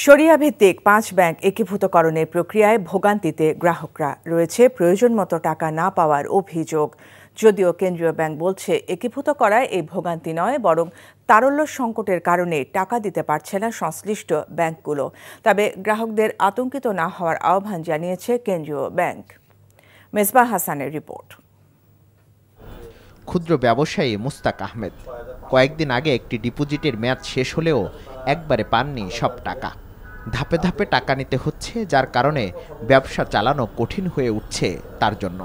শরিয়া ভিত্তিক ৫ ব্যাংক একীভূতকরণের প্রক্রিয়ায় ভোগান্তিতে গ্রাহকরা রয়েছে প্রয়োজন মতো টাকা না পাওয়ার অভিযোগ। যদিও কেন্দ্রীয় ব্যাংক বলছে একীভূত করায় এই ভোগান্তি নয়, বরং তারল্য সংকটের কারণে টাকা দিতে পারছে না সংশ্লিষ্ট ব্যাংকগুলো। তবে গ্রাহকদের আতঙ্কিত না হওয়ার আহ্বান জানিয়েছে কেন্দ্রীয় ব্যাংক। মেজবাহ হাসানের রিপোর্ট। ক্ষুদ্র ব্যবসায়ী মুস্তাক আহমেদ কয়েকদিন আগে একটি ডিপোজিটের মেয়াদ শেষ হলেও একবারে পাননি সব টাকা। ধাপে ধাপে টাকা নিতে হচ্ছে, যার কারণে ব্যবসা চালানো কঠিন হয়ে উঠছে তার জন্য।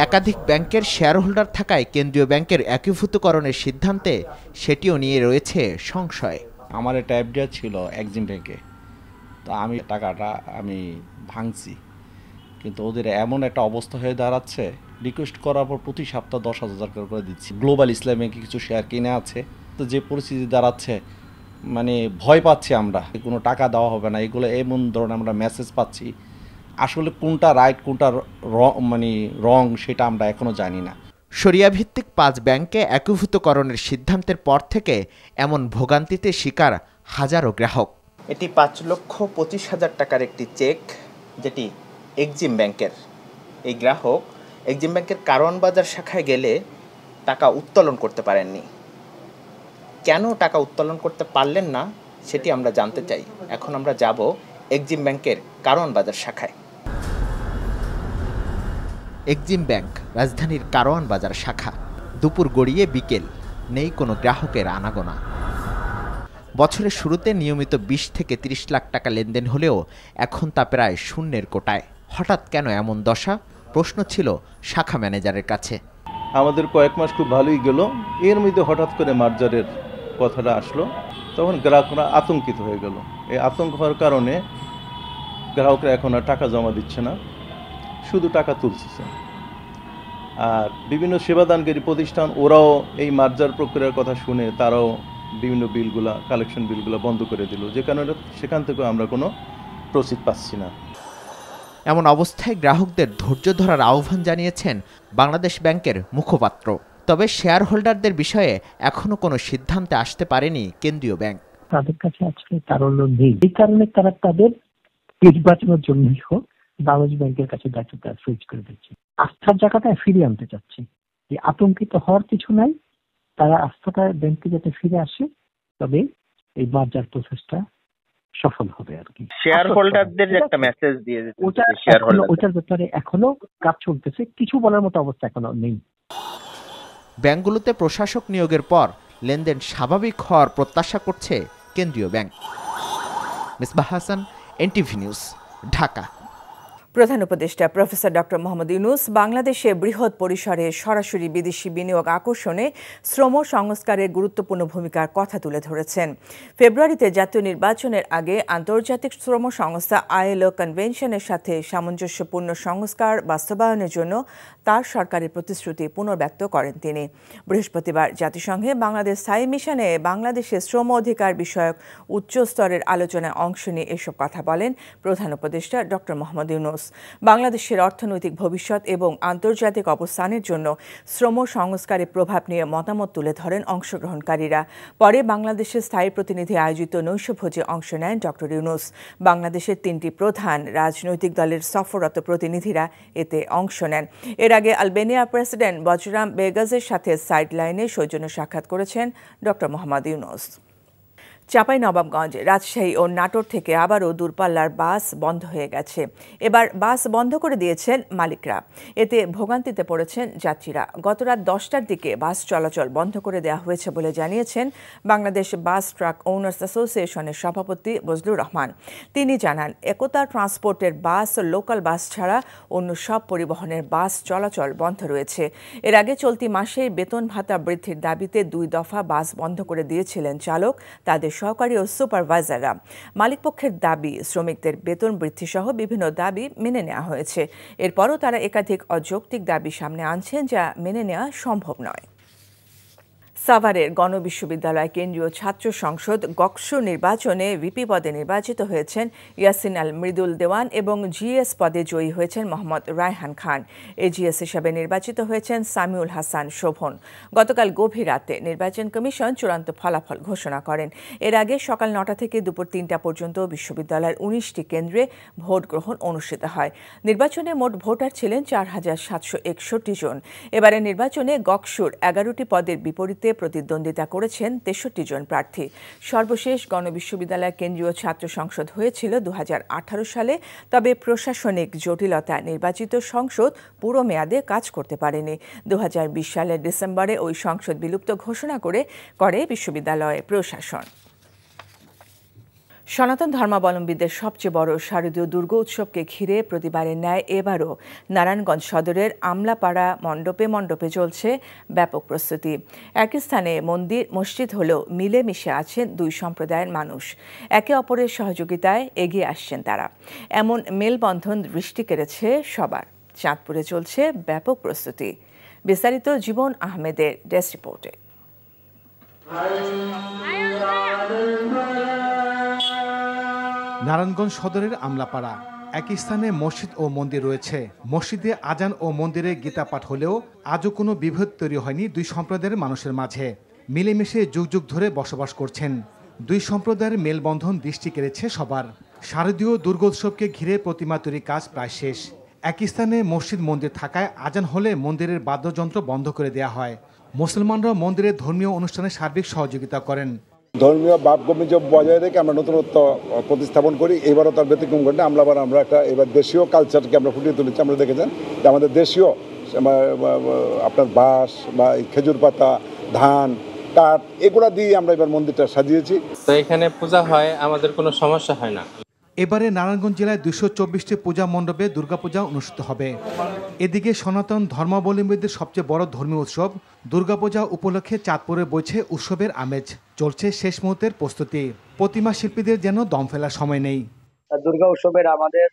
একাধিক ব্যাংকের শেয়ার হোল্ডার থাকায় কেন্দ্রীয় ব্যাংকের একীভূতকরণের সিদ্ধান্তে সেটিও নিয়ে রয়েছে সংশয়। আমার একটা এফডিআর ছিল এক্সিম ব্যাংকে, তো আমি টাকাটা ভাঙছি, কিন্তু ওদের এমন একটা অবস্থা হয়ে দাঁড়াচ্ছে, রিকোয়েস্ট করার পর প্রতি সপ্তাহ 10,000 করে দিচ্ছি। গ্লোবাল ইসলাম ব্যাংকে কিছু শেয়ার কিনে আছে, তো যে পরিস্থিতি দাঁড়াচ্ছে ভয় পাচ্ছি আমরা, কোনো টাকা দেওয়া হবে না, এগুলো এমন ধরনের আমরা মেসেজ পাচ্ছি। আসলে কোনটা রাইট কোনটা রং সেটা আমরা এখনো জানি না। শরিয়া ভিত্তিক ৫ ব্যাংকে একীভূতকরণের সিদ্ধান্তের পর থেকে এমন ভোগান্তিতে শিকার হাজারো গ্রাহক। এটি 5,25,000 টাকার একটি চেক, যেটি এক্সিম ব্যাংকের। এই গ্রাহক এক্সিম ব্যাংকের কারওয়ান বাজার শাখায় গেলে টাকা উত্তোলন করতে পারেননি। কেন টাকা উত্তোলন করতে পারলেন না সেটি আমরা জানতে চাই। এখন আমরা যাব এক্সিম ব্যাংকের কারওয়ান বাজার শাখায়। এক্সিম ব্যাংক রাজধানীর কারওয়ান বাজার শাখা। দুপুর গড়িয়ে বিকেল, নেই কোনো গ্রাহকের আনাগোনা। বছরের শুরুতে নিয়মিত 20 থেকে 30 লাখ টাকা লেনদেন হলেও এখন তা প্রায় শূন্যের কোটায়। হঠাৎ কেন এমন দশা, প্রশ্ন ছিল শাখা ম্যানেজারের কাছে। আমাদের কয়েক মাস খুব ভালোই গেল, এর মধ্যে হঠাৎ করে মার্জারের কথাটা আসলো, তখন গ্রাহকরা আতঙ্কিত হয়ে গেল। এই আতঙ্ক হওয়ার কারণে গ্রাহকরা এখন আর টাকা জমা দিচ্ছে না, শুধু টাকা তুলছে। আর বিভিন্ন সেবাদানকারী প্রতিষ্ঠান ওরাও এই মার্জার প্রক্রিয়ার কথা শুনে তারাও বিভিন্ন কালেকশন বিলগুলা বন্ধ করে দিল, যে কারণে সেখান থেকে আমরা কোনো প্রসিড পাচ্ছি না। এমন অবস্থায় গ্রাহকদের ধৈর্য ধরার আহ্বান জানিয়েছেন বাংলাদেশ ব্যাংকের মুখপাত্র। তবে শেয়ার হোল্ডারদের বিষয়ে এখনো কোনো সিদ্ধান্তে আসতে পারেনি কেন্দ্রীয় ব্যাংক। তাদের কাছে আজকে তারল্য নেই, এই কারণে তারা তাদের নির্বাচনের জন্য হোক বাংলাদেশ ব্যাংকের কাছে দায়িত্বটা সুইচ করে দিচ্ছে। আস্থার জায়গাটা ফিরিয়ে আনতে চাচ্ছে। এই আতঙ্কিত হওয়ার কিছু নাই, তারা আস্থাটা ব্যাংকে যাতে ফিরে আসে, তবে এই মার্জার প্রসেসটা সফল হবে আর কি। শেয়ার হোল্ডারদের একটা মেসেজ দিয়ে দিতে, ওটার ব্যাপারে এখনো কাজ চলতেছে, কিছু বলার মতো অবস্থা এখনো নেই। ব্যাংকগুলোতে প্রশাসক নিয়োগের পর লেনদেন স্বাভাবিক হওয়ার প্রত্যাশা করছে কেন্দ্রীয় bank. Mezbah Hasan, NTV news, Dhaka. প্রধান উপদেষ্টা প্রফেসর ডক্টর মোহাম্মদ ইউনূস বাংলাদেশে বৃহৎ পরিসরে সরাসরি বিদেশি বিনিয়োগ আকর্ষণে শ্রম সংস্কারের গুরুত্বপূর্ণ ভূমিকার কথা তুলে ধরেছেন। ফেব্রুয়ারিতে জাতীয় নির্বাচনের আগে আন্তর্জাতিক শ্রম সংস্থা ILO কনভেনশনের সাথে সামঞ্জস্যপূর্ণ সংস্কার বাস্তবায়নের জন্য তার সরকারের প্রতিশ্রুতি পুনর্ব্যক্ত করেন তিনি। বৃহস্পতিবার জাতিসংঘে বাংলাদেশ স্থায়ী মিশনে বাংলাদেশের শ্রম অধিকার বিষয়ক উচ্চ স্তরের আলোচনায় অংশ নিয়ে এসব কথা বলেন প্রধান উপদেষ্টা ডক্টর মোহাম্মদ ইউনূস। বাংলাদেশের অর্থনৈতিক ভবিষ্যৎ এবং আন্তর্জাতিক অবস্থানের জন্য শ্রম সংস্কারের প্রভাব নিয়ে মতামত তুলে ধরেন অংশগ্রহণকারীরা। পরে বাংলাদেশের স্থায়ী প্রতিনিধি আয়োজিত নৈশভোজে অংশ নেন ডক্টর ইউনূস। বাংলাদেশের 3টি প্রধান রাজনৈতিক দলের সফররত প্রতিনিধিরা এতে অংশ নেন। এর আগে আলবেনিয়ার প্রেসিডেন্ট বজরাম বেগাজের সাথে সাইডলাইনে সৌজন্য সাক্ষাৎ করেছেন ডক্টর মোহাম্মদ ইউনূস। চাঁপাইনবাবগঞ্জ, রাজশাহী ও নাটোর থেকে আবারও দূরপাল্লার বাস বন্ধ হয়ে গেছে। এবার বাস বন্ধ করে দিয়েছেন মালিকরা। এতে ভোগান্তিতে পড়েছেন যাত্রীরা। গতরাত 10টার দিকে বাস চলাচল বন্ধ করে দেওয়া হয়েছে বলে জানিয়েছেন বাংলাদেশ বাস ট্রাক ওনার্স অ্যাসোসিয়েশনের সভাপতি বজলুর রহমান। তিনি জানান, একতা ট্রান্সপোর্টের বাস ও লোকাল বাস ছাড়া অন্য সব পরিবহনের বাস চলাচল বন্ধ রয়েছে। এর আগে চলতি মাসেই বেতন ভাতা বৃদ্ধির দাবিতে 2 দফা বাস বন্ধ করে দিয়েছিলেন চালক, তাদের সহকারী ও সুপারভাইজাররা। মালিকপক্ষের দাবি, শ্রমিকদের বেতন বৃদ্ধি সহ বিভিন্ন দাবি মেনে নেওয়া হয়েছে। এরপরও তারা একাধিক অযৌক্তিক দাবি সামনে আনছেন, যা মেনে নেওয়া সম্ভব নয়। সাভারের গণবিশ্ববিদ্যালয় কেন্দ্রীয় ছাত্র সংসদ গকসু নির্বাচনে ভিপি পদে নির্বাচিত হয়েছেন ইয়াসিন আল মৃদুল দেওয়ান এবং জিএস পদে জয়ী হয়েছেন মোহাম্মদ রায়হান খান। এজিএস হিসাবে নির্বাচিত হয়েছেন সামিউল হাসান শোভন। গতকাল গভীর রাতে নির্বাচন কমিশন চূড়ান্ত ফলাফল ঘোষণা করেন। এর আগে সকাল ৯টা থেকে দুপুর ৩টা পর্যন্ত বিশ্ববিদ্যালয়ের ১৯টি কেন্দ্রে ভোট গ্রহণ অনুষ্ঠিত হয়। নির্বাচনে মোট ভোটার ছিলেন ৪,৭৬১ জন। এবারের নির্বাচনে গকসুর ১১টি পদের বিপরীতে প্রতিদ্বন্দ্বিতা করেছেন ৬৩ জন প্রার্থী। সর্বশেষ গণবিশ্ববিদ্যালয় কেন্দ্রীয় ছাত্র সংসদ হয়েছিল ২০১৮ সালে, তবে প্রশাসনিক জটিলতা নির্বাচিত সংসদ পুরো মেয়াদে কাজ করতে পারেনি। ২০২০ সালের ডিসেম্বরে ওই সংসদ বিলুপ্ত ঘোষণা করে বিশ্ববিদ্যালয় প্রশাসন। সনাতন ধর্মাবলম্বীদের সবচেয়ে বড় শারদীয় দুর্গা উৎসবকে ঘিরে প্রতিবারের ন্যায় এবারও নারায়ণগঞ্জ সদরের আমলাপাড়া মণ্ডপে চলছে ব্যাপক প্রস্তুতি। একই স্থানে মন্দির মসজিদ হলেও মিলেমিশে আছেন দুই সম্প্রদায়ের মানুষ। একে অপরের সহযোগিতায় এগিয়ে আসছেন তারা। এমন মেলবন্ধন দৃষ্টি কেড়েছে সবার। চাঁদপুরে চলছে ব্যাপক প্রস্তুতি। বিস্তারিত জীবন আহমেদের ডেস্ক রিপোর্টে। নারায়ণগঞ্জ সদরের আমলাপাড়া একই স্থানে মসজিদ ও মন্দির রয়েছে। মসজিদে আজান ও মন্দিরে গীতা পাঠ হলেও আজও কোনো বিভেদ তৈরি হয়নি দুই সম্প্রদায়ের মানুষের মাঝে। মিলেমিশে যুগ যুগ ধরে বসবাস করছেন। দুই সম্প্রদায়ের মেলবন্ধন দৃষ্টি কেড়েছে সবার। শারদীয় দুর্গোৎসবকে ঘিরে প্রতিমা তৈরির কাজ প্রায় শেষ। একই স্থানে মসজিদ মন্দির থাকায় আজান হলে মন্দিরের বাদ্যযন্ত্র বন্ধ করে দেওয়া হয়। মুসলমানরা মন্দিরের ধর্মীয় অনুষ্ঠানে সার্বিক সহযোগিতা করেন। ধর্মীয় ভাবগম্য বজায় রেখে আমরা নতুনত্ব প্রতিস্থাপন করি। এবারও তার ব্যতিক্রম ঘটে। আমরা একটা এবার দেশীয় কালচারকে আমরা ফুটিয়ে তুলেছি। আমরা দেখেছেন যে আমাদের দেশীয় আপনার বাঁশ বা খেজুর পাতা, ধান, কাঠ এগুলা দিয়ে আমরা এবার মন্দিরটা সাজিয়েছি। তো এখানে পূজা হয়, আমাদের কোনো সমস্যা হয় না। এবারে নারায়ণগঞ্জ জেলায় ২২৪টি পূজা মণ্ডপে দুর্গাপূজা অনুষ্ঠিত হবে। এদিকে সনাতন ধর্মাবলম্বীদের সবচেয়ে বড় ধর্মীয় উৎসব দুর্গাপূজা উপলক্ষে চাঁদপুরে বইছে উৎসবের আমেজ। চলছে শেষ মুহূর্তের প্রস্তুতি। প্রতিমা শিল্পীদের যেন দম ফেলার সময় নেই। দুর্গা উৎসবের আমাদের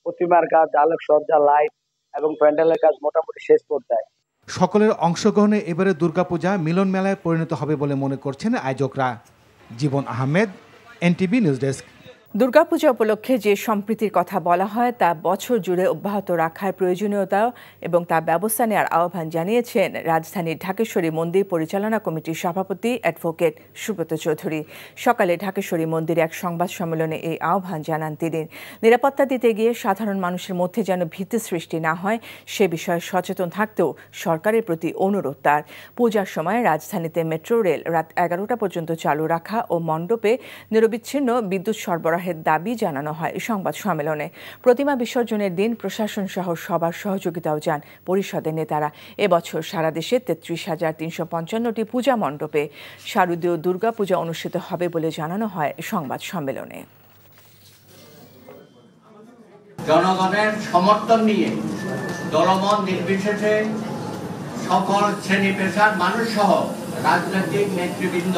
প্রতিমার কাজ, আলোকসজ্জা, লাইট এবং প্যান্ডেলের কাজ মোটামুটি শেষ পর্যায়ে। সকলের অংশগ্রহণে এবারে দুর্গাপূজা মিলন মেলায় পরিণত হবে বলে মনে করছেন আয়োজকরা। Jibon Ahmed, NTV news desk. Durga Puja উপলক্ষে যে সম্প্রীতির কথা বলা হয় তা বছর জুড়ে অব্যাহত রাখার প্রয়োজনীয়তা এবং তা ব্যবস্থা নেওয়ার আহ্বান জানিয়েছেন রাজধানীর ঢাকেশ্বরী মন্দির পরিচালনা কমিটির সভাপতি অ্যাডভোকেট সুব্রত চৌধুরী। সকালে ঢাকেশ্বরী মন্দিরে এক সংবাদ সম্মেলনে এই আহ্বান জানান তিনি। নিরাপত্তা দিতে গিয়ে সাধারণ মানুষের মধ্যে যেন ভীতি সৃষ্টি না হয় সে বিষয়ে সচেতন থাকতেও সরকারের প্রতি অনুরোধ তার। পূজার সময় রাজধানীতে মেট্রো রেল রাত 11টা পর্যন্ত চালু রাখা ও মণ্ডপে নিরবিচ্ছিন্ন বিদ্যুৎ সরবরাহের দাবি জানানো হয় সংবাদ সম্মেলনে। প্রতিমা বিসর্জনের দিন প্রশাসন সহ সবার সহযোগিতাও চান পরিষদের নেতারা। এবছর সারা দেশে ৩৩,৩৫৫টি পূজা মণ্ডপে শারদীয় দুর্গা পূজা অনুষ্ঠিত হবে বলে জানানো হয় সংবাদ সম্মেলনে। জনগণের সমর্থন নিয়ে দলমত নির্বিশেষে সকল শ্রেণী পেশার মানুষ সহ রাজনৈতিক নেতৃবৃন্দ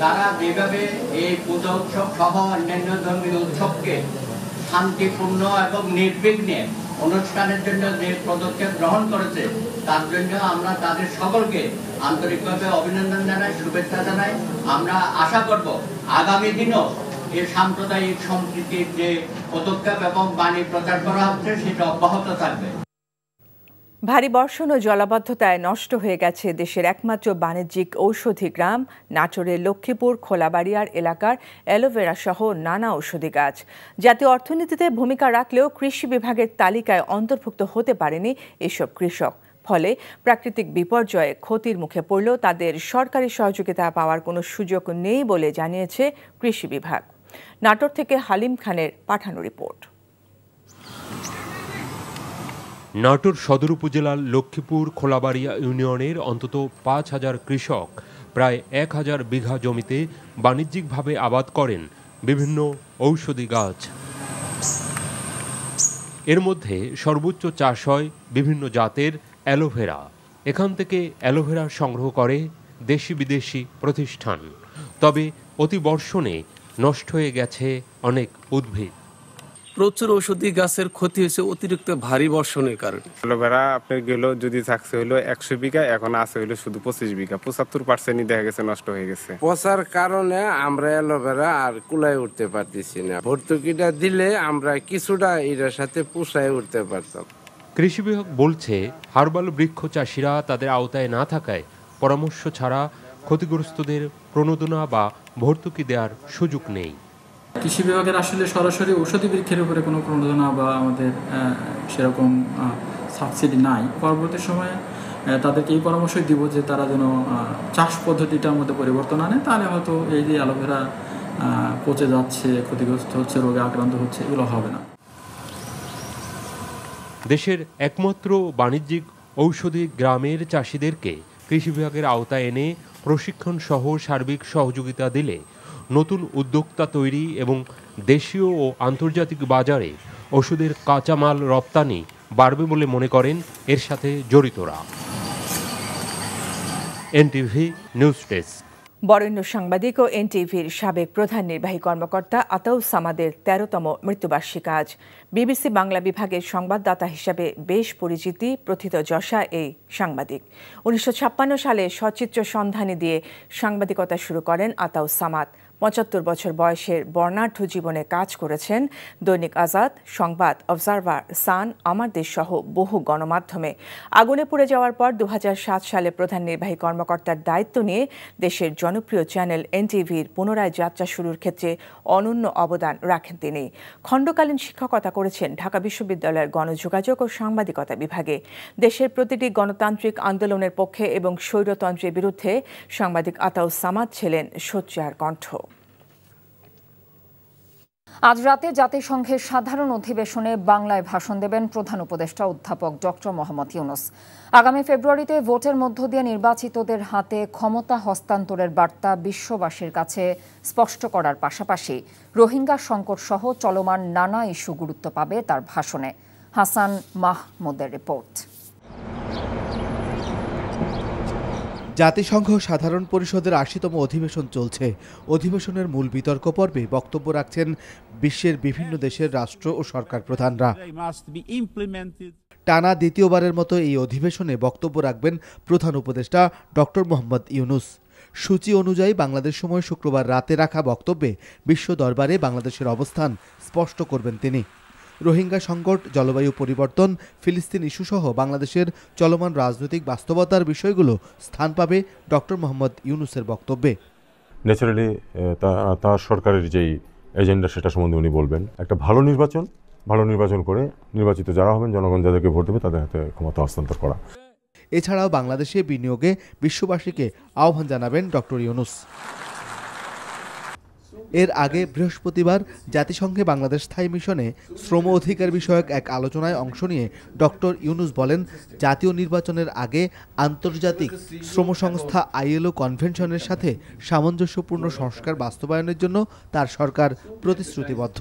তারা যেভাবে এই পূজা উৎসব সহ অন্যান্য ধর্মীয় উৎসবকে শান্তিপূর্ণ এবং নির্বিঘ্নে অনুষ্ঠানের জন্য যে পদক্ষেপ গ্রহণ করেছে তার জন্য আমরা তাদের সকলকে আন্তরিকভাবে অভিনন্দন জানাই, শুভেচ্ছা জানাই। আমরা আশা করব আগামী দিনও এই সাম্প্রদায়িক সম্প্রীতির যে পদক্ষেপ এবং বাণী প্রচার করা হচ্ছে সেটা অব্যাহত থাকবে। ভারী বর্ষণ ও জলাবদ্ধতায় নষ্ট হয়ে গেছে দেশের একমাত্র বাণিজ্যিক ঔষধি গ্রাম নাটোরের লক্ষ্মীপুর খোলাবাড়িয়ার এলাকার অ্যালোভেরা সহ নানা ঔষধি গাছ। জাতীয় অর্থনীতিতে ভূমিকা রাখলেও কৃষি বিভাগের তালিকায় অন্তর্ভুক্ত হতে পারেনি এসব কৃষক। ফলে প্রাকৃতিক বিপর্যয়ে ক্ষতির মুখে পড়লেও তাদের সরকারি সহযোগিতা পাওয়ার কোনো সুযোগ নেই বলে জানিয়েছে কৃষি বিভাগ। নাটোর থেকে হালিম খানের পাঠানো রিপোর্ট। নাটোর সদর উপজেলার লক্ষ্মীপুর খোলাবাড়িয়া ইউনিয়নের অন্তত ৫,০০০ কৃষক প্রায় ১,০০০ বিঘা জমিতে বাণিজ্যিকভাবে আবাদ করেন বিভিন্ন ঔষধি গাছ। এর মধ্যে সর্বোচ্চ চাষ হয় বিভিন্ন জাতের অ্যালোভেরা। এখান থেকে অ্যালোভেরা সংগ্রহ করে দেশি বিদেশি প্রতিষ্ঠান। তবে অতিবর্ষণে নষ্ট হয়ে গেছে অনেক উদ্ভিদ। প্রচুর ঔষধি গাছের ক্ষতি হয়েছে অতিরিক্ত ভারী বর্ষণের কারণে। অ্যালোভেরা আপনার গেল যদি থাকছে হলো 100 বিঘা, এখন আছে হলো শুধু 25 বিঘা, 75% দেখা গেছে নষ্ট হয়ে গেছে। পচার কারণে আমরা অ্যালোভেরা আর কুলায় উঠতে পারতেছি না। ভর্তুকিটা দিলে আমরা কিছুটা এটার সাথে পুষায় উঠতে পারতাম। কৃষি বিভাগ বলছে হার্বাল বৃক্ষ চাষিরা তাদের আওতায় না থাকায় পরামর্শ ছাড়া ক্ষতিগ্রস্তদের প্রণোদনা বা ভর্তুকি দেওয়ার সুযোগ নেই। কৃষি বিভাগের আসলে সরাসরি ঔষধি বৃক্ষের উপরে কোনো প্রণোদনা বা আমাদের সেরকম সাবসিডি নাই। পরবর্তী সময়ে তাদেরকে এই পরামর্শই দিব যে তারা যেন চাষ পদ্ধতিটার মধ্যে পরিবর্তন আনে, তাহলে হয়তো এই যে অ্যালোভেরা পচে যাচ্ছে, ক্ষতিগ্রস্ত হচ্ছে, রোগে আক্রান্ত হচ্ছে, এগুলো হবে না। দেশের একমাত্র বাণিজ্যিক ঔষধি গ্রামের চাষিদেরকে কৃষি বিভাগের আওতায় এনে প্রশিক্ষণ সহ সার্বিক সহযোগিতা দিলে নতুন উদ্যোক্তা তৈরি এবং দেশীয় ও আন্তর্জাতিক বাজারে ওষুধের কাঁচামাল রপ্তানি বাড়বে বলে মনে করেন এর সাথে জড়িতরা। NTV news desk. বরেণ্য সাংবাদিক ও এনটিভির সাবেক প্রধান নির্বাহী কর্মকর্তা আতাউস সামাদের 13তম মৃত্যুবার্ষিকী আজ। বিবিসি বাংলা বিভাগের সংবাদদাতা হিসাবে বেশ পরিচিতি প্রথিতযশা এই সাংবাদিক। 1956 সালে সচিত্র সন্ধানী দিয়ে সাংবাদিকতা শুরু করেন আতাউস সামাদ। 75 বছর বয়সের বর্ণাঢ্য জীবনে কাজ করেছেন দৈনিক আজাদ, সংবাদ, অবজারভার, সান, আমার দেশ সহ বহু গণমাধ্যমে। আগুনে পুড়ে যাওয়ার পর 2007 সালে প্রধান নির্বাহী কর্মকর্তার দায়িত্ব নিয়ে দেশের জনপ্রিয় চ্যানেল এনটিভির পুনরায় যাত্রা শুরুর ক্ষেত্রে অনন্য অবদান রাখেন তিনি। খণ্ডকালীন শিক্ষকতা করেছেন ঢাকা বিশ্ববিদ্যালয়ের গণযোগাযোগ ও সাংবাদিকতা বিভাগে। দেশের প্রতিটি গণতান্ত্রিক আন্দোলনের পক্ষে এবং স্বৈরতন্ত্রের বিরুদ্ধে সাংবাদিক আতাউস সামাদ ছিলেন সোচ্চার কণ্ঠ। আজ রাতে জাতিসংঘের সাধারণ অধিবেশনে বাংলায় ভাষণ দেবেন প্রধান উপদেষ্টা অধ্যাপক ডক্টর মোহাম্মদ ইউনূস। আগামী ফেব্রুয়ারিতে ভোটের মধ্য দিয়ে নির্বাচিতদের হাতে ক্ষমতা হস্তান্তরের বার্তা বিশ্ববাসীর কাছে স্পষ্ট করার পাশাপাশি রোহিঙ্গা সংকট সহ চলমান নানা ইস্যু গুরুত্ব পাবে তার ভাষণে। হাসান মাহমুদের রিপোর্ট। জাতিসংঘ সাধারণ পরিষদের ৮০তম অধিবেশন চলছে। অধিবেশনের মূল বিতর্ক পর্বে বক্তব্য রাখছেন বিশ্বের বিভিন্ন দেশের রাষ্ট্র ও সরকার প্রধানরা। টানা দ্বিতীয়বারের মতো এই অধিবেশনে বক্তব্য রাখবেন প্রধান উপদেষ্টা ডক্টর মোহাম্মদ ইউনূস। সূচি অনুযায়ী বাংলাদেশ সময় শুক্রবার রাতে রাখা বক্তব্যে বিশ্ব দরবারে বাংলাদেশের অবস্থান স্পষ্ট করবেন তিনি। রোহিঙ্গা সংকট, জলবায়ু পরিবর্তন, ফিলিস্তিন ইস্যুসহ বাংলাদেশের চলমান রাজনৈতিক বাস্তবতার বিষয়গুলো স্থান পাবে ডক্টর মোহাম্মদ ইউনূসের বক্তব্যে। ন্যাচারালি তার সরকারের যেই এজেন্ডা সেটা সম্বন্ধে উনি বলবেন। একটা ভালো নির্বাচন করে নির্বাচিত যারা হবেন, জনগণ যাদেরকে ভোট দেবে তাদের হাতে ক্ষমতা হস্তান্তর করা। এছাড়াও বাংলাদেশে বিনিয়োগে বিশ্ববাসীকে আহ্বান জানাবেন ডক্টর ইউনূস। এর আগে বৃহস্পতিবার জাতিসংঘে বাংলাদেশ স্থায়ী মিশনে শ্রম অধিকার বিষয়ক এক আলোচনায় অংশ নিয়ে ডক্টর ইউনূস বলেন, জাতীয় নির্বাচনের আগে আন্তর্জাতিক শ্রম সংস্থা ILO কনভেনশনের সাথে সামঞ্জস্যপূর্ণ সংস্কার বাস্তবায়নের জন্য তার সরকার প্রতিশ্রুতিবদ্ধ।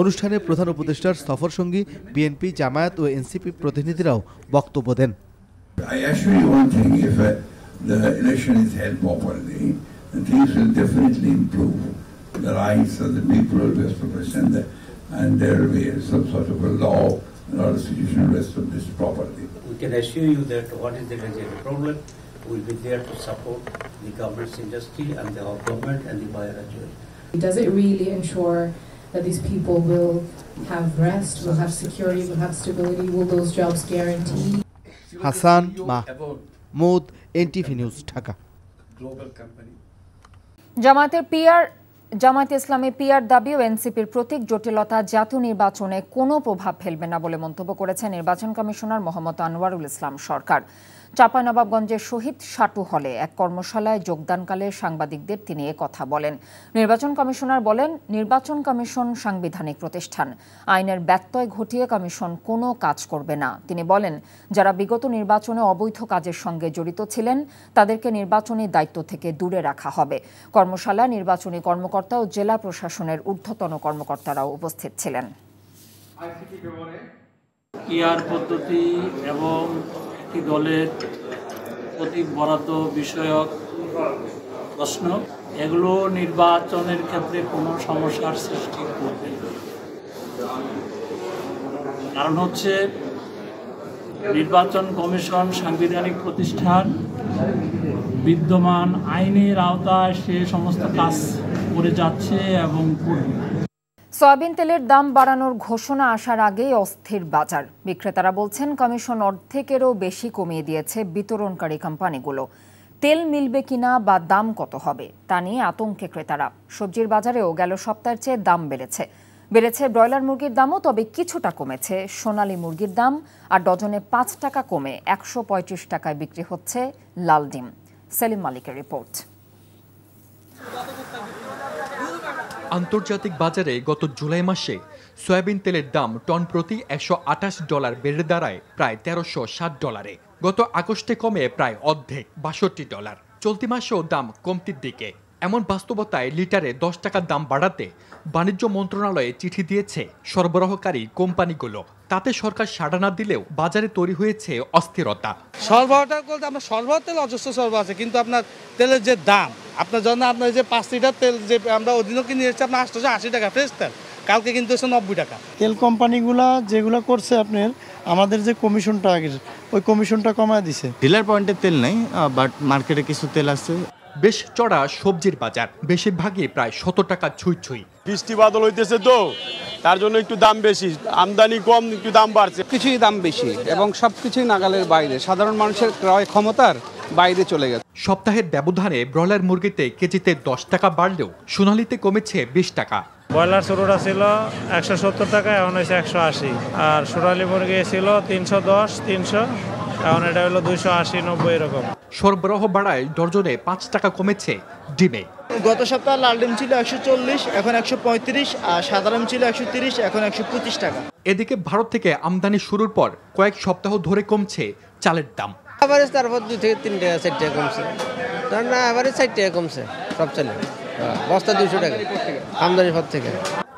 অনুষ্ঠানে প্রধান উপদেষ্টার সফর সঙ্গী বিএনপি, জামায়াত ও এনসিপি প্রতিনিধিরাও বক্তব্য দেন। I assure you one thing, if the election is held properly, things will definitely improve. The rights of the people will be established and there will be some sort of a law and all the institution will be established properly. We can assure you that what is the problem, we will be there to support the government's industry and the government and the buyer as well. Does it really ensure that these people will have rest, will have security, will have stability? Will those jobs guarantee? Hasan Mahmud, NTV news, Dhaka. Jamaat-e Islami PR দাবি ও এনসিপির প্রতীক জটিলতা জাতীয় নির্বাচনে কোনো প্রভাব ফেলবে না বলে মন্তব্য করেছেন নির্বাচন কমিশনার মোহাম্মদ আনোয়ারুল ইসলাম সরকার। চাঁপাইনবাবগঞ্জের শহীদ সাটু হলে এক কর্মশালায় যোগদানকালে সাংবাদিকদের তিনি কথা বলেন। নির্বাচন কমিশনার বলেন, নির্বাচন কমিশন সাংবিধানিক প্রতিষ্ঠান, আইনের ব্যত্যয় ঘটিয়ে কমিশন কোনো কাজ করবে না। তিনি বলেন, যারা বিগত নির্বাচনে অবৈধ কাজের সঙ্গে জড়িত ছিলেন তাদেরকে নির্বাচনী দায়িত্ব থেকে দূরে রাখা হবে। কর্মশালায় নির্বাচনী কর্মকর্তা ও জেলা প্রশাসনের ঊর্ধ্বতন কর্মকর্তারাও উপস্থিত ছিলেন। পিআর পদ্ধতি এবং একটি দলের প্রতীক বরাদ্দ বিষয়ক প্রশ্ন, এগুলো নির্বাচনের ক্ষেত্রে কোনো সমস্যার সৃষ্টি করবে না। কারণ হচ্ছে নির্বাচন কমিশন সাংবিধানিক প্রতিষ্ঠান, বিদ্যমান আইনের আওতায় সে সমস্ত কাজ করে যাচ্ছে এবং করবে। সয়াবিন তেলের দাম বাড়ানোর ঘোষণা আসার আগেই অস্থির বাজার। বিক্রেতারা বলছেন, কমিশন অর্ধেকেরও বেশি কমিয়ে দিয়েছে বিতরণকারী কোম্পানিগুলো। তেল মিলবে কিনা বা দাম কত হবে তা নিয়ে আতঙ্কে ক্রেতারা। সবজির বাজারেও গেল সপ্তাহের চেয়ে দাম বেড়েছে ব্রয়লার মুরগির দামও, তবে কিছুটা কমেছে সোনালী মুরগির দাম, আর ডজনে 5 টাকা কমে 135 টাকায় বিক্রি হচ্ছে লাল ডিম। সেলিম মালিকের রিপোর্ট। আন্তর্জাতিক বাজারে গত জুলাই মাসে সয়াবিন তেলের দাম টন প্রতি $128 বেড়ে দাঁড়ায় প্রায় $1360। গত আগস্টে কমে প্রায় অর্ধেক $62। চলতি মাসেও দাম কমতির দিকে। এমন বাস্তবতায় লিটারে 10 টাকা দাম বাড়াতে বাণিজ্য মন্ত্রণালয়ে চিঠি দিয়েছে সরবরাহকারী কোম্পানিগুলো। তাতে সরকার সাড়া না দিলেও বাজারে তৈরি হয়েছে অস্থিরতা। সরবরাহটা বলতে আমরা সরবরাহ তেল অজস্র সরবরাহ আছে, কিন্তু আপনার তেলের যে দাম, আপনার জন্য আপনার যে 5 লিটার তেল যে আমরা অধীনে কিনে এসেছি আপনার 880 টাকা ফ্রেশ তেল, কালকে কিন্তু এসে 90 টাকা। তেল কোম্পানিগুলা যেগুলো করছে আপনার আমাদের যে কমিশনটা আগের ওই কমিশনটা কমায় দিছে। ডিলার পয়েন্টে তেল নেই, বাট মার্কেটে কিছু তেল আছে। বেশ চড়া সবজির বাজার, বেশিরভাগই প্রায় 100 টাকা ছুঁই। বৃষ্টি বাদল হইতেছে তো তার জন্য একটু দাম বেশি, আমদানি কম, একটু দাম বাড়ছে। কিছুই দাম বেশি এবং সবকিছুই নাগালের বাইরে, সাধারণ মানুষের ক্রয় ক্ষমতার বাইরে চলে গেছে। সপ্তাহের ব্যবধানে ব্রয়লার মুরগিতে কেজিতে 10 টাকা বাড়লেও সোনালীতে কমেছে 20 টাকা। ব্রয়লার শুরুটা ছিল 170 টাকা, এখন হয়েছে 180, আর সোনালী মুরগি ছিল 310, 300, এখন এটা হলো 280, 90 এরকম। সরবরাহ বাড়ায় ডজনে 5 টাকা কমেছে ডিমে। গত সপ্তাহে লাল ডিম ছিল 140, এখন 135, আর সাধারণ ছিল 130, এখন 125 টাকা। এদিকে ভারত থেকে আমদানি শুরুর পর কয়েক সপ্তাহ ধরে কমছে চালের দাম। এভারেজ তারপর 2 থেকে 3 টাকা 4 টাকা কমছে, না এভারেজ 4 টাকা কমছে সব চালে, বস্তা 200 টাকা আমদানির পর থেকে।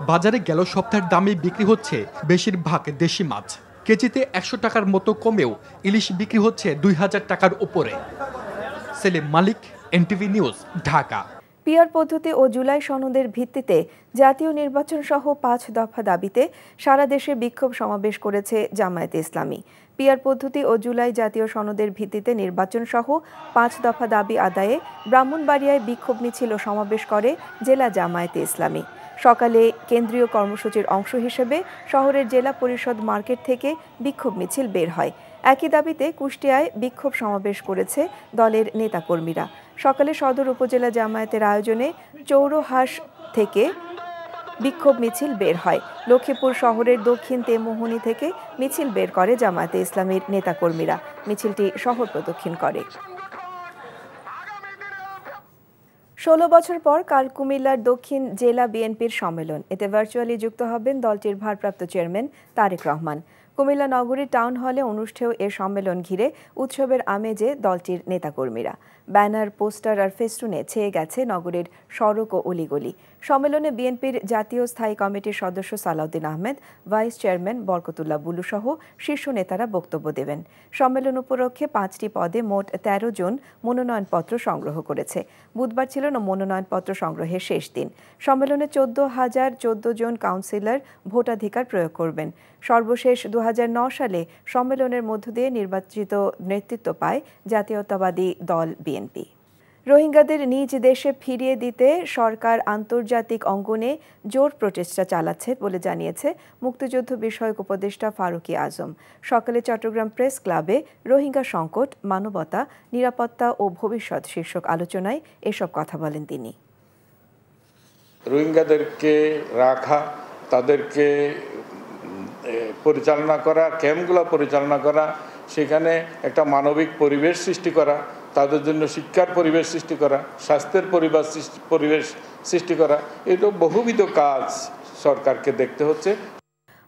বাজারে গেল সপ্তাহের দামে বিক্রি হচ্ছে বেশিরভাগ দেশি মাছ। কেজিতে 100 টাকার মতো কমেও ইলিশ বিক্রি হচ্ছে 2000 টাকার উপরে। সেলিম মালিক, এনটিভি নিউজ, ঢাকা। পিআর পদ্ধতি ও জুলাই সনদের ভিত্তিতে জাতীয় নির্বাচন সহ 5 দফা দাবিতে সারা দেশে বিক্ষোভ সমাবেশ করেছে জামায়াতে ইসলামী। পিআর পদ্ধতি ও জুলাই জাতীয় সনদের ভিত্তিতে নির্বাচন সহ 5 দফা দাবি আদায়ে ব্রাহ্মণবাড়িয়ায় বিক্ষোভ মিছিল ও সমাবেশ করে জেলা জামায়াতে ইসলামী। সকালে কেন্দ্রীয় কর্মসূচির অংশ হিসেবে শহরের জেলা পরিষদ মার্কেট থেকে বিক্ষোভ মিছিল বের হয়। একই দাবিতে কুষ্টিয়ায় বিক্ষোভ সমাবেশ করেছে দলের নেতাকর্মীরা। সকালে সদর উপজেলা জামায়াতের আয়োজনে চৌরহাস থেকে বিক্ষোভ মিছিল বের হয়। লক্ষ্মীপুর শহরের দক্ষিণ তেমোহনী থেকে মিছিল বের করে জামায়াতে ইসলামীর নেতাকর্মীরা। মিছিলটি শহর প্রদক্ষিণ করে। 16 বছর পর কাল কুমিল্লার দক্ষিণ জেলা বিএনপির সম্মেলন। এতে ভার্চুয়ালি যুক্ত হবেন দলটির ভারপ্রাপ্ত চেয়ারম্যান তারেক রহমান। কুমিল্লা নগরীর টাউন হলে অনুষ্ঠেয় এ সম্মেলন ঘিরে উৎসবের আমেজে দলটির নেতাকর্মীরা। ব্যানার, পোস্টার আর ফেস্টুনে ছেয়ে গেছে নগরের সড়ক ও অলিগলি। সম্মেলনে বিএনপির জাতীয় স্থায়ী কমিটির সদস্য সালাউদ্দিন আহমেদ, ভাইস চেয়ারম্যান বরকতুল্লাহ বুলু সহ শীর্ষ নেতারা বক্তব্য দেবেন। সম্মেলন উপলক্ষে 5টি পদে মোট 13 জন মনোনয়নপত্র সংগ্রহ করেছে। বুধবার ছিল মনোনয়নপত্র সংগ্রহের শেষ দিন। সম্মেলনে 14,014 জন কাউন্সিলর ভোটাধিকার প্রয়োগ করবেন। সর্বশেষ 2009 সালে সম্মেলনের মধ্য দিয়ে নির্বাচিত নেতৃত্ব পায় জাতীয়তাবাদী দল বিএনপি। রোহিঙ্গাদের নিজ দেশে ফিরিয়ে দিতে সরকার আন্তর্জাতিক অঙ্গনে জোর প্রচেষ্টা চালাচ্ছে বলে জানিয়েছে মুক্তিযুদ্ধ বিষয়ক উপদেষ্টা ফারুকী আজম। সকালে চট্টগ্রাম প্রেস ক্লাবে রোহিঙ্গা সংকট, মানবতা, নিরাপত্তা ও ভবিষ্যৎ শীর্ষক আলোচনায় এসব কথা বলেন তিনি। রোহিঙ্গাদেরকে রাখা, তাদেরকে পরিচালনা করা, ক্যাম্পগুলো পরিচালনা করা, সেখানে একটা মানবিক পরিবেশ সৃষ্টি করা, তাদের জন্য শিক্ষার পরিবেশ সৃষ্টি করা, স্বাস্থ্যের পরিবেশ সৃষ্টি করা, এটা বহুবিধ কাজ সরকারকে দেখতে হচ্ছে।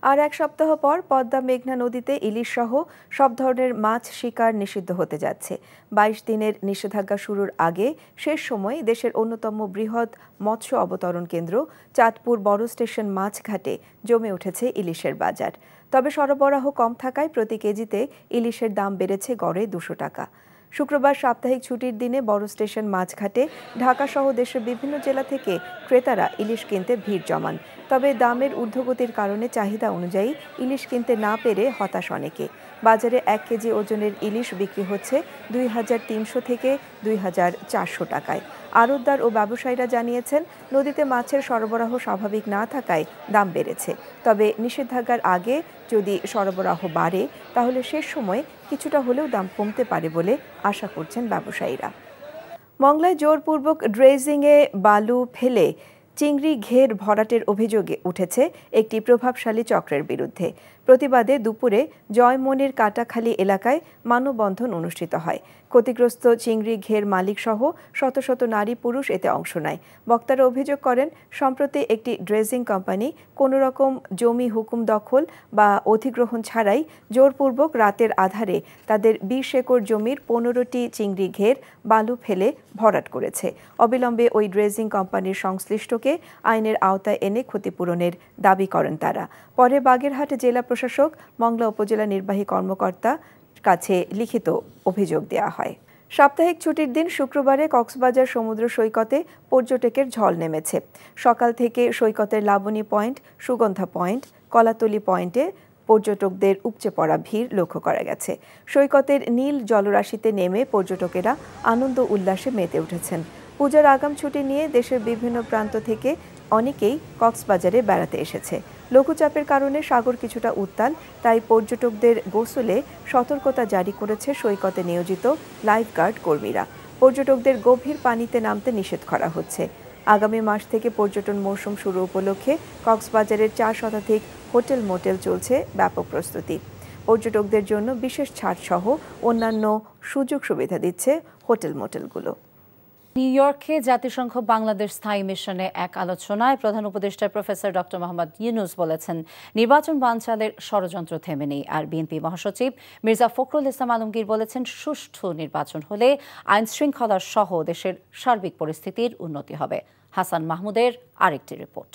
আর এক সপ্তাহ পর পদ্মা মেঘনা নদীতে ইলিশ সহ সব ধরনের মাছ শিকার নিষিদ্ধ হতে যাচ্ছে। 22 দিনের নিষেধাজ্ঞা শুরুর আগে শেষ সময়ে দেশের অন্যতম বৃহৎ মৎস্য অবতরণ কেন্দ্র চাঁদপুর বড় স্টেশন মাছঘাটে জমে উঠেছে ইলিশের বাজার। তবে সরবরাহ কম থাকায় প্রতি কেজিতে ইলিশের দাম বেড়েছে গড়ে 200 টাকা। শুক্রবার সাপ্তাহিক ছুটির দিনে বড় স্টেশন মাছঘাটে ঢাকাসহ দেশের বিভিন্ন জেলা থেকে ক্রেতারা ইলিশ কিনতে ভিড় জমান। তবে দামের ঊর্ধ্বগতির কারণে চাহিদা অনুযায়ী ইলিশ কিনতে না পেরে হতাশ অনেকে। বাজারে 1 কেজি ওজনের ইলিশ বিক্রি হচ্ছে 2300 থেকে 2400 টাকায়। আড়তদার ও ব্যবসায়ীরা জানিয়েছেন, নদীতে মাছের সরবরাহ স্বাভাবিক না থাকায় দাম বেড়েছে। তবে নিষেধাজ্ঞার আগে যদি সরবরাহ বাড়ে তাহলে শেষ সময়ে কিছুটা হলেও দাম কমতে পারে বলে আশা করছেন ব্যবসায়ীরা। মংলায় জোরপূর্বক ড্রেজিংয়ে বালু ফেলে চিংড়ি ঘের ভরাটের অভিযোগে উঠেছে একটি প্রভাবশালী চক্রের বিরুদ্ধে। প্রতিবাদে দুপুরে জয়মনির কাটাখালী এলাকায় মানববন্ধন অনুষ্ঠিত হয়। ক্ষতিগ্রস্ত চিংড়ি ঘের মালিক সহ শত শত নারী পুরুষ এতে অংশ নেয়। বক্তারা অভিযোগ করেন, সম্প্রতি একটি ড্রেজিং কোম্পানি কোনো রকম জমি হুকুম দখল বা অধিগ্রহণ ছাড়াই জোরপূর্বক রাতের আধারে তাদের 20 একর জমির 15টি চিংড়ি ঘের বালু ফেলে ভরাট করেছে। অবিলম্বে ওই ড্রেজিং কোম্পানির সংশ্লিষ্টকে আইনের আওতায় এনে ক্ষতিপূরণের দাবি করেন তারা। পরে বাগেরহাট জেলা প্রশাসক, মংলা উপজেলা নির্বাহী কর্মকর্তা কাছে লিখিত অভিযোগ দেওয়া হয়। সাপ্তাহিক ছুটির দিন শুক্রবারে কক্সবাজার সমুদ্র সৈকতে পর্যটকের ঝড় নেমেছে। সকাল থেকে সৈকতের লাবণী পয়েন্ট, সুগন্ধা পয়েন্ট, কলাতলি পয়েন্টে পর্যটকদের উপচে পড়া ভিড় লক্ষ্য করা গেছে। সৈকতের নীল জলরাশিতে নেমে পর্যটকেরা আনন্দ উল্লাসে মেতে উঠেছেন। পূজার আগাম ছুটি নিয়ে দেশের বিভিন্ন প্রান্ত থেকে অনেকেই কক্সবাজারে বেড়াতে এসেছে। লঘুচাপের কারণে সাগর কিছুটা উত্তাল, তাই পর্যটকদের গোসলে সতর্কতা জারি করেছে সৈকতে নিয়োজিত লাইফগার্ড কর্মীরা। পর্যটকদের গভীর পানিতে নামতে নিষেধ করা হচ্ছে। আগামী মাস থেকে পর্যটন মৌসুম শুরু উপলক্ষে কক্সবাজারের 4 শতাধিক হোটেল মোটেল চলছে ব্যাপক প্রস্তুতি। পর্যটকদের জন্য বিশেষ ছাড় সহ অন্যান্য সুযোগ সুবিধা দিচ্ছে হোটেল মোটেলগুলো। নিউ ইয়র্কে জাতিসংঘ বাংলাদেশ স্থায়ী মিশনে এক আলোচনায় প্রধান উপদেষ্টা প্রফেসর ডক্টর মোহাম্মদ ইউনূস বলেছেন, নির্বাচন বানচালের ষড়যন্ত্র থেমে নেই। আর বিএনপি মহাসচিব মির্জা ফখরুল ইসলাম আলমগীর বলেছেন, সুষ্ঠু নির্বাচন হলে আইন শৃঙ্খলা সহ দেশের সার্বিক পরিস্থিতির উন্নতি হবে। হাসান মাহমুদের আরেকটি রিপোর্ট।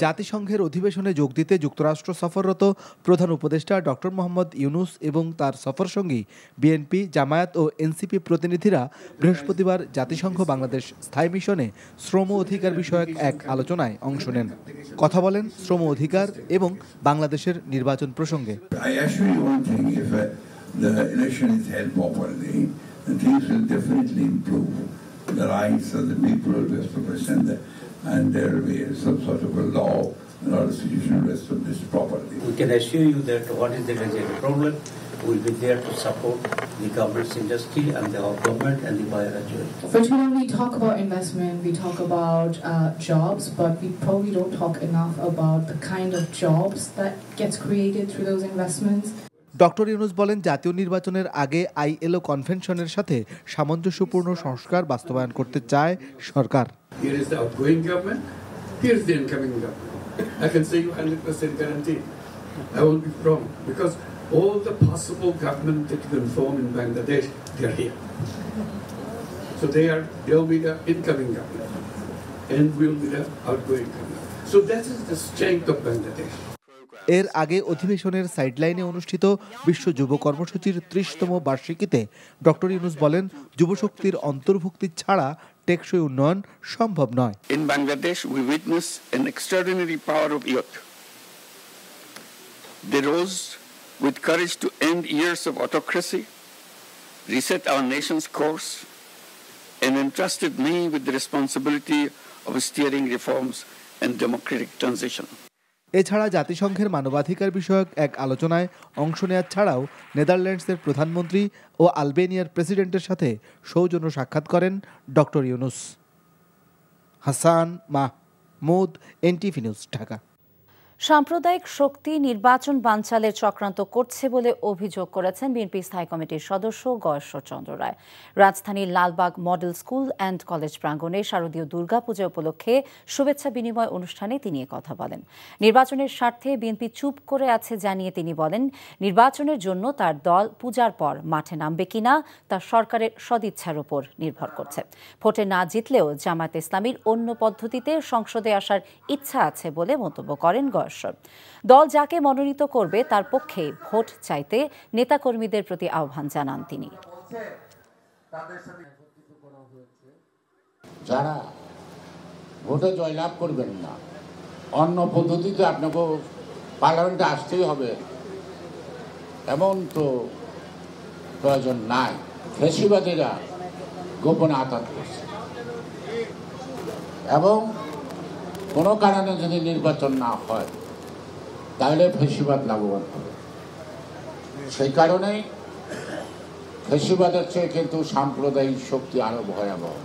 জাতিসংঘের অধিবেশনে যোগ দিতে যুক্তরাষ্ট্র সফররত প্রধান উপদেষ্টা ডক্টর মোহাম্মদ ইউনূস এবং তার সফরসঙ্গী বিএনপি, জামায়াত ও এনসিপি প্রতিনিধিরা বৃহস্পতিবার জাতিসংঘ বাংলাদেশ স্থায়ী মিশনে শ্রম অধিকার বিষয়ক এক আলোচনায় অংশ নেন। কথা বলেন শ্রম অধিকার এবং বাংলাদেশের নির্বাচন প্রসঙ্গে। And there will be some sort of a law and our institution rest of this properly. We can assure you that what is the legislative problem, we will be there to support the government's industry and the government and the buyer as well. Virtually when we talk about investment, we talk about jobs, but we probably don't talk enough about the kind of jobs that gets created through those investments. Doctor Yunus বলেন, জাতীয় নির্বাচনের আগে ILO কনভেনশনের সাথে সামঞ্জস্যপূর্ণ সংস্কার বাস্তবায়ন করতে চায় সরকার। Here is the outgoing government, here is the incoming government. I can say you 100% guarantee. I won't be wrong because all the possible government that you can form in Bangladesh, they are here. So they'll be the incoming government and we'll be the outgoing government. So that is the strength of Bangladesh. এর আগে অধিবেশনের সাইডলাইনে অনুষ্ঠিত বিশ্ব যুব কর্মসূচির 30তম বার্ষিকীতে doctor Yunus বলেন, যুবশক্তির অন্তর্ভুক্তি ছাড়া টেকসই উন্নয়ন সম্ভব নয়। In Bangladesh, we witness an extraordinary power of youth. They rose with courage to end years of autocracy, reset our nation's course, and entrusted me with the responsibility of steering reforms and democratic transition. এছাড়া জাতিসংঘের মানবাধিকার বিষয়ক এক আলোচনায় অংশ নেওয়া ছাড়াও নেদারল্যান্ডসের প্রধানমন্ত্রী ও আলবেনিয়ার প্রেসিডেন্টের সাথে সৌজন্য সাক্ষাৎ করেন doctor Yunus. Hasan Mahmud, NTV news, Dhaka. সাম্প্রদায়িক শক্তি নির্বাচন বানচালের চক্রান্ত করছে বলে অভিযোগ করেছেন বিএনপি স্থায়ী কমিটির সদস্য গয়েশ্বরচন্দ্র রায়। রাজধানীর Lalbagh model school and college প্রাঙ্গণে শারদীয় দুর্গাপূজা উপলক্ষে শুভেচ্ছা বিনিময় অনুষ্ঠানে তিনি কথা বলেন। নির্বাচনের স্বার্থে বিএনপি চুপ করে আছে জানিয়ে তিনি বলেন, নির্বাচনের জন্য তার দল পূজার পর মাঠে নামবে কিনা তা সরকারের সদিচ্ছার উপর নির্ভর করছে। ভোটে না জিতলেও জামায়াতে ইসলামীর অন্য পদ্ধতিতে সংসদে আসার ইচ্ছা আছে বলে মন্তব্য করেন গয়েশ্বর। দল যাকে মনোনীত করবে তার পক্ষে ভোট চাইতে নেতাকর্মীদের প্রতি আহ্বান জানান তিনি। যারা ভোটে জয়লাভ করবেন না, অন্য পদ্ধতিতে আপনাকে পার্লামেন্টে আসতেই হবে এমন তো প্রয়োজন নাই। ফ্যাসিবাদীরা গোপনে আঘাত করছে এবং কোনো কারণে যদি নির্বাচন না হয় তাহলে ফ্যাসিবাদ লাভবান হবে। সেই কারণেই ফ্যাসিবাদের চেয়ে কিন্তু সাম্প্রদায়িক শক্তি আরো ভয়াবহ।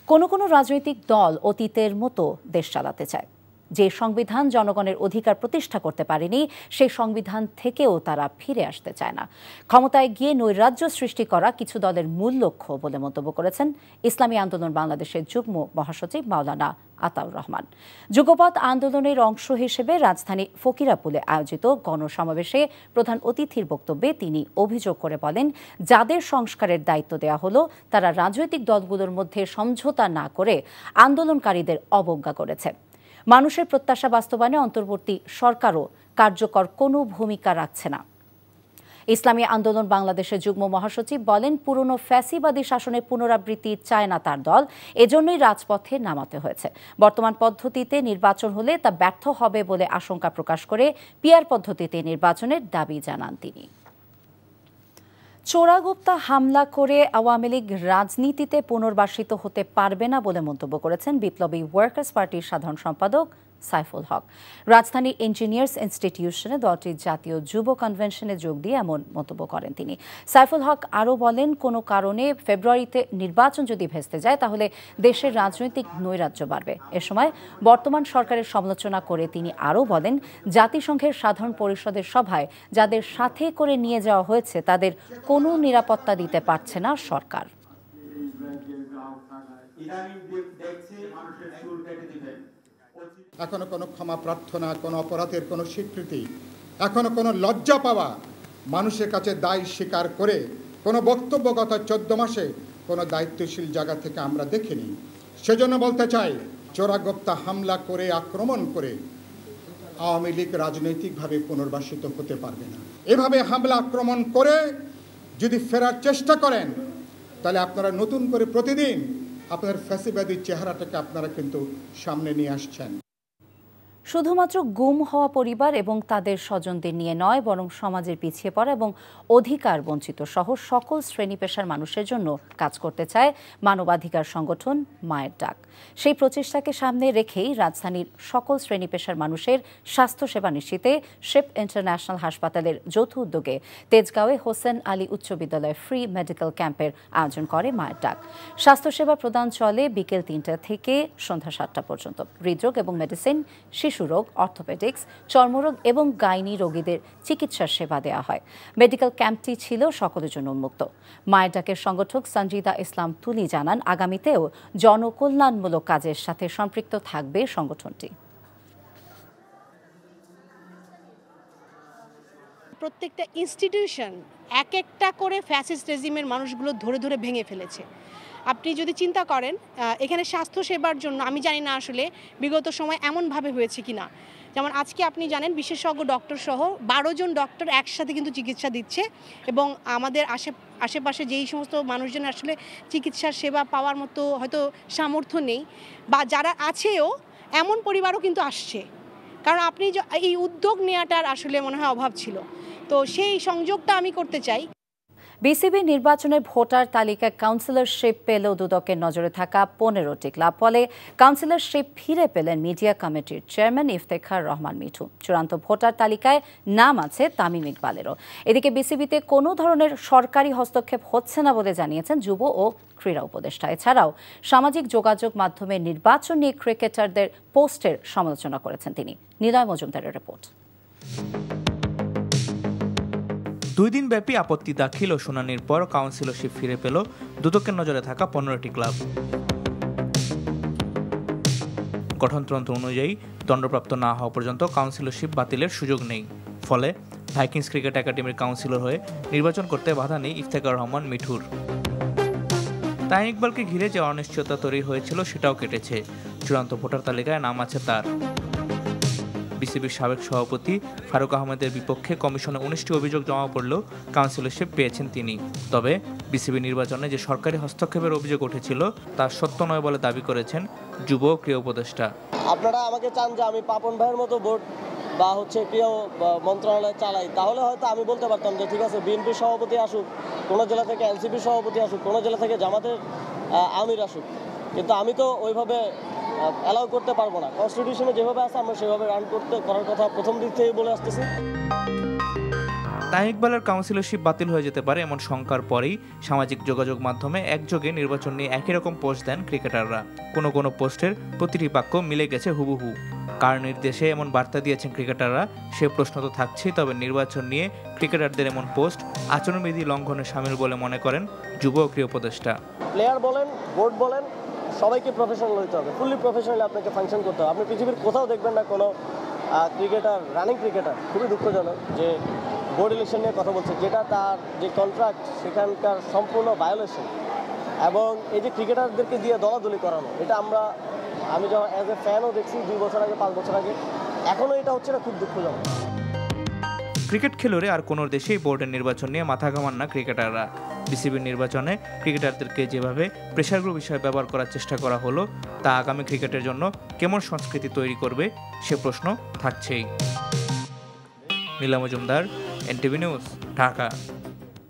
কোনো কোনো রাজনৈতিক দল অতীতের মতো দেশ চালাতে চায়। যে সংবিধান জনগণের অধিকার প্রতিষ্ঠা করতে পারেনি সেই সংবিধান থেকেও তারা ফিরে আসতে চায় না। ক্ষমতায় গিয়ে নৈরাজ্য সৃষ্টি করা কিছু দলের মূল লক্ষ্য বলে মন্তব্য করেছেন ইসলামী আন্দোলন বাংলাদেশের যুগ্ম মহাসচিব মাওলানা আতাউর রহমান। যুগপৎ আন্দোলনের অংশ হিসেবে রাজধানী ফকিরাপুলে আয়োজিত গণসমাবেশে প্রধান অতিথির বক্তব্যে তিনি অভিযোগ করে বলেন, যাদের সংস্কারের দায়িত্ব দেওয়া হলো তারা রাজনৈতিক দলগুলোর মধ্যে সমঝোতা না করে আন্দোলনকারীদের অবজ্ঞা করেছে। মানুষের প্রত্যাশা বাস্তবায়নে অন্তর্বর্তী সরকারও কার্যকর কোনো ভূমিকা রাখছে না। ইসলামী আন্দোলন বাংলাদেশের যুগ্ম মহাসচিব বলেন, পুরনো ফ্যাসিবাদী শাসনের পুনরাবৃত্তি চায় না তার দল, এজন্যই রাজপথে নামাতে হয়েছে। বর্তমান পদ্ধতিতে নির্বাচন হলে তা ব্যর্থ হবে বলে আশঙ্কা প্রকাশ করে পিআর পদ্ধতিতে নির্বাচনের দাবি জানান তিনি। চোরাগোপ্তা হামলা করে আওয়ামী লীগ রাজনীতিতে পুনর্বাসিত হতে পারবে না বলে মন্তব্য করেছেন বিপ্লবী ওয়ার্কার্স পার্টির সাধারণ সম্পাদক সাইফুল হক। রাজধানীর ইঞ্জিনিয়ার্স ইনস্টিটিউশনে দলটির জাতীয় যুব কনভেনশনে যোগ দিয়ে এমন মন্তব্য করেন তিনি। সাইফুল হক আরও বলেন, কোনো কারণে ফেব্রুয়ারিতে নির্বাচন যদি ভেস্তে যায় তাহলে দেশের রাজনৈতিক নৈরাজ্য বাড়বে। এ সময় বর্তমান সরকারের সমালোচনা করে তিনি আরও বলেন, জাতিসংঘের সাধারণ পরিষদের সভায় যাদের সাথে করে নিয়ে যাওয়া হয়েছে তাদের কোনো নিরাপত্তা দিতে পারছে না সরকার। এখনো কোনো ক্ষমা প্রার্থনা, কোনো অপরাধের কোনো স্বীকৃতি, এখনো কোনো লজ্জা পাওয়া, মানুষের কাছে দায় স্বীকার করে কোনো বক্তব্য গত 14 মাসে কোনো দায়িত্বশীল জায়গা থেকে আমরা দেখিনি। সেজন্য বলতে চাই, চোরাগোপ্তা হামলা করে, আক্রমণ করে আওয়ামী লীগ রাজনৈতিকভাবে পুনর্বাসিত হতে পারবে না। এভাবে হামলা আক্রমণ করে যদি ফেরার চেষ্টা করেন তাহলে আপনারা নতুন করে প্রতিদিন আপনার ফ্যাসিবাদী চেহারাটাকে আপনারা কিন্তু সামনে নিয়ে আসছেন। শুধুমাত্র গুম হওয়া পরিবার এবং তাদের স্বজনদের নিয়ে নয়, বরং সমাজের পিছিয়ে পড়া এবং অধিকার বঞ্চিত সহ সকল শ্রেণী পেশার মানুষের জন্য কাজ করতে চায় মানবাধিকার সংগঠন মায়ের ডাক। সেই প্রচেষ্টাকে সামনে রেখেই রাজধানীর সকল শ্রেণী পেশার মানুষের স্বাস্থ্যসেবা নিশ্চিতে শেপ ইন্টারন্যাশনাল হাসপাতালের যৌথ উদ্যোগে তেজগাঁওয়ে হোসেন আলী উচ্চ বিদ্যালয়ে ফ্রি মেডিকেল ক্যাম্পের আয়োজন করে মায়ের ডাক। স্বাস্থ্যসেবা প্রদান চলে বিকেল 3টা থেকে সন্ধ্যা 7টা পর্যন্ত। হৃদরোগ এবং মেডিসিন, শিশুরোগ, অর্থোপেডিক্স, চর্মরোগ এবং গাইনি রোগীদের চিকিৎসার সেবা দেওয়া হয়। মেডিকেল ক্যাম্পটি ছিল সকলের জন্য উন্মুক্ত। মায়ের ডাকের সংগঠক সঞ্জিদা ইসলাম তুলি জানান, আগামীতেও জনকল্যাণমূলক কাজের সাথে সম্পৃক্ত থাকবে সংগঠনটি। প্রত্যেকটা ইনস্টিটিউশন এক একটা করে ফ্যাসিস্ট রেজিমের মানুষগুলো ধরে ধরে ভেঙে ফেলেছে। আপনি যদি চিন্তা করেন, এখানে স্বাস্থ্যসেবার জন্য আমি জানি না আসলে বিগত সময় এমনভাবে হয়েছে কিনা। যেমন আজকে আপনি জানেন বিশেষজ্ঞ ডক্টর সহ 12 জন ডক্টর একসাথে কিন্তু চিকিৎসা দিচ্ছে এবং আমাদের আশেপাশে যেই সমস্ত মানুষজন আসলে চিকিৎসার সেবা পাওয়ার মতো হয়তো সামর্থ্য নেই বা যারা আছেও, এমন পরিবারও কিন্তু আসছে। কারণ আপনি এই উদ্যোগ নেওয়াটার আসলে মনে হয় অভাব ছিল, তো সেই সংযোগটা আমি করতে চাই। বিসিবি নির্বাচনের ভোটার তালিকায় কাউন্সিলরশিপ পেলেও দুদকের নজরে থাকা 15টি ক্লাব ফলে কাউন্সিলরশিপ ফিরে পেলেন মিডিয়া কমিটির চেয়ারম্যান ইফতেখার রহমান মিঠু। চূড়ান্ত ভোটার তালিকায় নাম আছে তামিম ইকবালেরও। এদিকে বিসিবিতে কোনো ধরনের সরকারি হস্তক্ষেপ হচ্ছে না বলে জানিয়েছেন যুব ও ক্রীড়া উপদেষ্টা। এছাড়াও সামাজিক যোগাযোগ মাধ্যমে নির্বাচন নিয়ে ক্রিকেটারদের পোস্টের সমালোচনা করেছেন তিনি। নিলয় মজুমদারের রিপোর্ট। 2 দিনব্যাপী আপত্তি দাখিল ও শুনানির পর কাউন্সিলরশিপ ফিরে পেল দুদকের নজরে থাকা 15টি ক্লাব। গঠনতন্ত্র অনুযায়ী দণ্ডপ্রাপ্ত না হওয়া পর্যন্ত কাউন্সিলরশিপ বাতিলের সুযোগ নেই। ফলে ভাইকিংস ক্রিকেট একাডেমির কাউন্সিলর হয়ে নির্বাচন করতে বাধা নেই ইফতেখার রহমান মিঠুর। তামিম ইকবালকে ঘিরে যে অনিশ্চয়তা তৈরি হয়েছিল সেটাও কেটেছে। চূড়ান্ত ভোটার তালিকায় নাম আছে তার। বিসিবির সাবেক সভাপতি ফারুক আহমেদের বিপক্ষে কমিশনে 19টি অভিযোগ জমা পড়লেও কাউন্সিলরশিপ পেয়েছেন তিনি। তবে বিসিবি নির্বাচনে যে সরকারি হস্তক্ষেপের অভিযোগ উঠেছিল তা সত্য নয় বলে দাবি করেছেন যুব ও ক্রীড়া উপদেষ্টা। আপনারা আমাকে চান যে আমি পাপন ভাইয়ের মতো বোর্ড বা ক্রীড়া মন্ত্রণালয় চালাই, তাহলে হয়তো আমি বলতে পারতাম যে ঠিক আছে বিএনপি সভাপতি আসুক, কোনো জেলা থেকে এনসিপি সভাপতি আসুক, কোনো জেলা থেকে জামাতের আমির আসুক, কিন্তু আমি তো ওইভাবে অ্যালাউ করতে পারবো না। কনস্টিটিউশনে যেভাবে আছে আমরা সেভাবে রান করার কথা প্রথম দিক থেকেই বলে আসতেছি। তামিম ইকবালের কাউন্সিলরশিপ বাতিল হয়ে যেতে পারে এমন শঙ্কার পরেই সামাজিক যোগাযোগ মাধ্যমে একযোগে নির্বাচন নিয়ে একই রকম পোস্ট দেন ক্রিকেটাররা। কোনো কোনো পোস্টের প্রতিটি বাক্য মিলে গেছে হুবহু। কার নির্দেশে এমন বার্তা দিয়েছেন ক্রিকেটাররা সে প্রশ্ন তো থাকছেই। তবে নির্বাচন নিয়ে ক্রিকেটারদের এমন পোস্ট আচরণবিধি লঙ্ঘনে শামিল বলে মনে করেন যুব ও ক্রীড়া উপদেষ্টা। প্লেয়ার বলেন, বোর্ড বলেন, সবাইকে প্রফেশনাল হতে হবে, ফুললি প্রফেশনাল আপনাকে ফাংশন করতে হবে। আপনি পৃথিবীর কোথাও দেখবেন না কোনো ক্রিকেটার, রানিং ক্রিকেটার, খুবই দুঃখজনক যে বোর্ড ইলেকশন নিয়ে কথা বলছে, যেটা তার যে কন্ট্রাক্ট সেখানকার সম্পূর্ণ ভায়োলেশন। এবং এই যে ক্রিকেটারদেরকে দিয়ে দলাদলি করানো, এটা আমি যখন অ্যাজ এ ফ্যানও দেখছি 2 বছর আগে, 5 বছর আগে, এখনও এটা হচ্ছে না, খুব দুঃখজনক। ক্রিকেট খেলুড়ে আর কোনো দেশেই বোর্ডের নির্বাচন নিয়ে মাথা ঘামান না ক্রিকেটাররা। বিসিবির নির্বাচনে ক্রিকেটারদেরকে যেভাবে প্রেসার গ্রুপ হিসেবে ব্যবহার করার চেষ্টা করা হলো তা আগামী ক্রিকেটের জন্য কেমন সংস্কৃতি তৈরি করবে সে প্রশ্ন থাকছেই। নীলা মজুমদার, এনটিভি নিউজ, ঢাকা।